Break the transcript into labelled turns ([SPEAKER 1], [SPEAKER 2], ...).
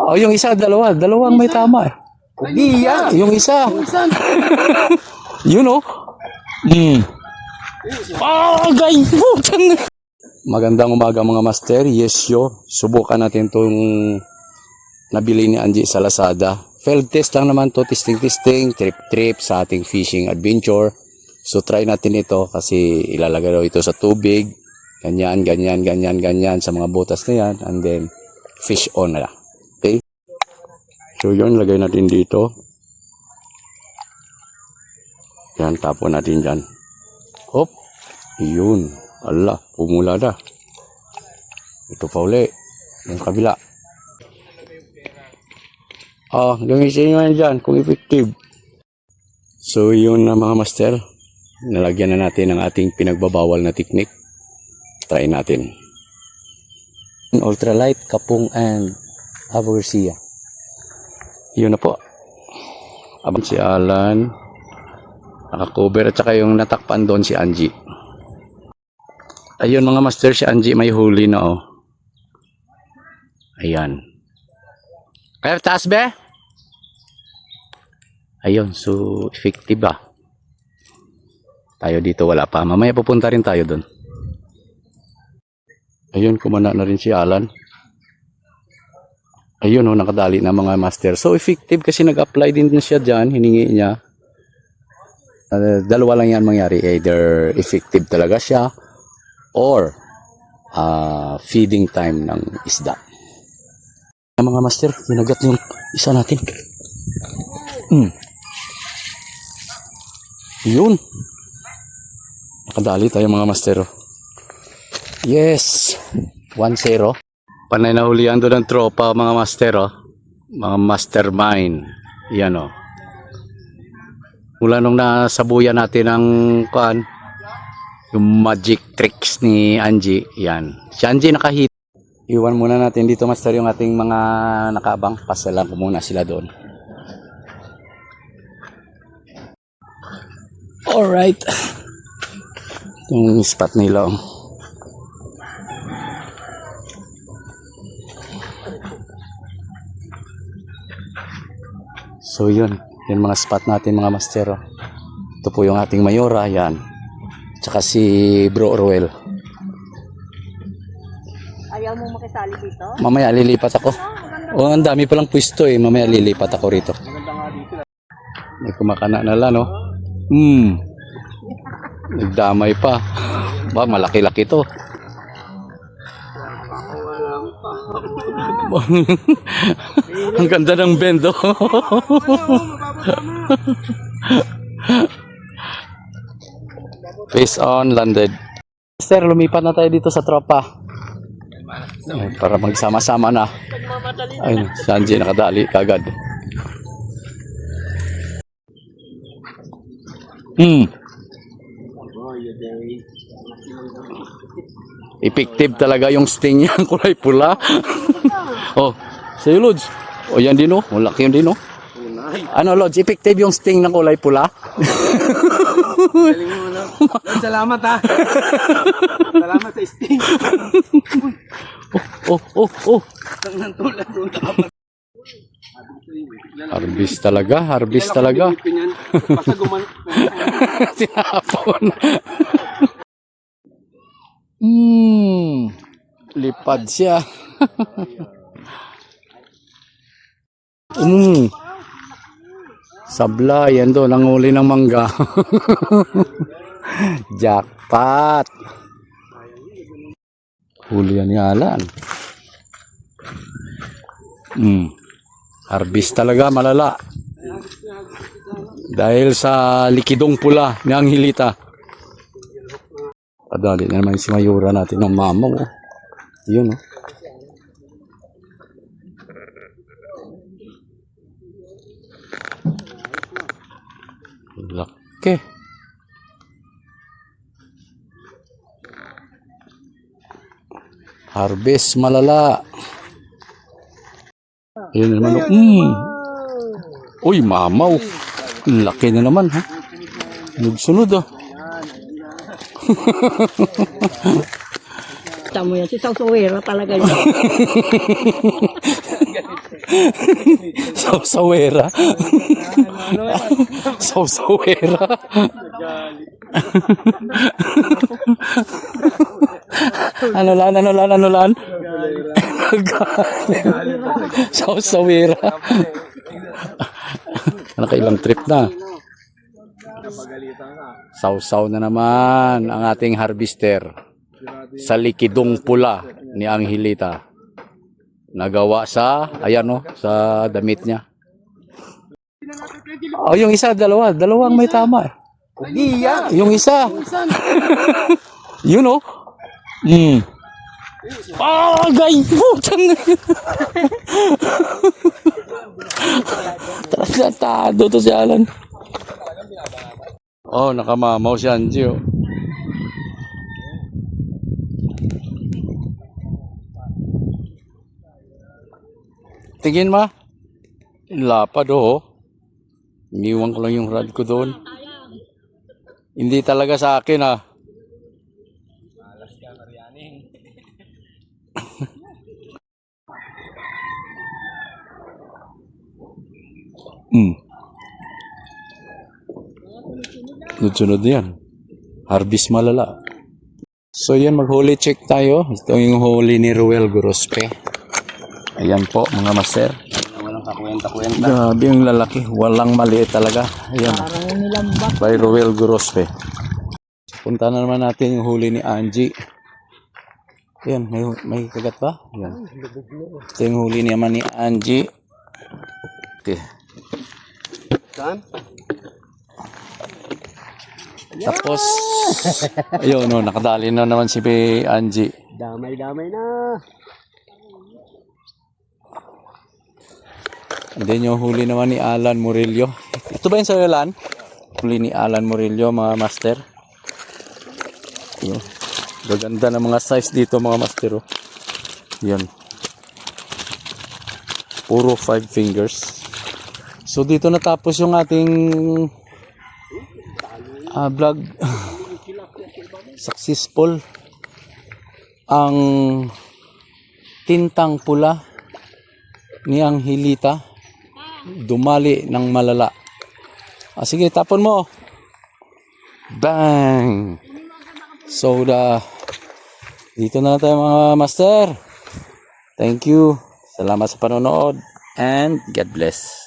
[SPEAKER 1] Oh, yung isa, dalawang may tama eh. Yung isa. Yun oh. Guys, putang. Magandang umaga mga master. Yes yo. Subukan natin tong nabili ni Angie sa Lazada. Field test lang naman to, testing, trip sa ating fishing adventure. So try natin ito kasi ilalagay daw ito sa tubig. Ganyan sa mga butas na yan. And then fish on na. Okay? So yun, lagay natin dito. Yan, tapon natin dyan. Hop. Yun. Ala, pumula na. Ito pa uli. Yung kabila. Gamitin nyo yan dyan kung effective. So yun na mga master. Nalagyan na natin ang ating pinagbabawal na technique. Try natin. Ultralight, kapung, and Abersia. Yun na po. Abang si Alan. Nakakover at saka yung natakpan doon si Angie. Ayun mga master, si Angie may huli na oh. Ayan. Kaya taas be? Ayun, so effective ah. Tayo dito wala pa. Mamaya pupunta rin tayo doon. Ayun, kumana na rin si Alan. Ayun oh, nakadali na mga master. So effective kasi nag-apply din siya dyan. Hiningi niya. Dalawa lang yan mangyari. Either effective talaga siya or feeding time ng isda. Mga master, ginagat yung isa natin. Yun. Nakadali tayo mga master. Yes. 1-0. Panay na hulihan doon ng tropa mga master. Mga mastermind. Yan o. Mula nung nasabuyan natin ang yung magic tricks ni Angie. Yan. Si Angie nakahit. Iwan muna natin dito master yung ating mga nakaabang. Pasalan ko muna sila doon. Alright. Yung spot nila. So yun. Yung mga spot natin mga master. Ito po yung ating mayora. Yan. Tsaka si Bro Ruel.
[SPEAKER 2] Ayaw mo makisali dito?
[SPEAKER 1] Mamaya lilipat ako. Ang dami palang pwesto eh. Mamaya lilipat ako rito. May kumakana na lang no. Nagdamay pa. Ba, malaki-laki to. Ang ganda ng bendo. Face on, landed. Sir, lumipat na tayo dito sa tropa. Para magsama-sama na. Ayun, si Angie nakadali kagad. Effective talaga yung sting niya, kulay pula. Oh, sa'yo Lods. Oh, yan din oh. Malaki yun din oh. Ano Lods, effective yung sting ng kulay pula?
[SPEAKER 3] Galing mo na. Salamat ha. Salamat sa sting.
[SPEAKER 1] Oh. Harvest talaga.
[SPEAKER 3] Basta
[SPEAKER 1] Tinapon. Lipad siya. Sabla, yan doon, ang uli ng mangga. Jackpot. Huli yan ni Alan. Harvest talaga, malala. Dahil sa likidong pula ni Angelita. Padali na naman si Mayura natin ng mama mo. Yun oh. Laki. Harvest malala. Ayun naman. Uy, mamaw. Laki na naman ha. Nagsunod ah.
[SPEAKER 2] Kita mo yan, si Sausuwera talaga yun.
[SPEAKER 1] Sausawera. Sausawera. Ano lan? Sausawera. Nakailang trip na. Sausaw na naman ang ating harvester sa likidong pula ni Angelita. Nagawa sa, ayan o, sa damit niya. Oh, yung isa, dalawang may tama eh. Yung isa. Yun o. Gay! Putang! Tratado to si Alan. Oh, nakamamaw si Angie oh. Tingin ma. Lapad oh. Iniwan ko lang yung rod ko doon. Hindi talaga sa akin ah. Malas ka Marianing. Sunod yan. Harvest malala. So yan, mag-holy check tayo. Ito yung holy ni Ruel Gorospe. Ayan po mga master.
[SPEAKER 3] Walang kakwenta-kwenta.
[SPEAKER 1] Grabe yung lalaki. Walang maliit talaga. Ayan. By Ruel Gorospe. Punta na naman natin yung huli ni Angie. Ayan, may kagat pa? Ayan. Ito yung huli naman ni Angie. Okay.
[SPEAKER 3] Saan?
[SPEAKER 1] Tapos, ayun, no, nakadali na naman si Angie.
[SPEAKER 3] Damay-damay na.
[SPEAKER 1] And then yung huli naman ni Alan Murillo. Ito ba yung sa Alan? Huli ni Alan Murillo, mga master. Yun. Gaganda ng mga size dito, mga master. Oh. Yan. Puro 5 fingers. So dito natapos yung ating vlog. Successful ang tintang pula ni Angelita dumali ng malala. Sige, tapon mo. Bang! So dito na tayo mga master. Thank you. Salamat sa panonood and God bless.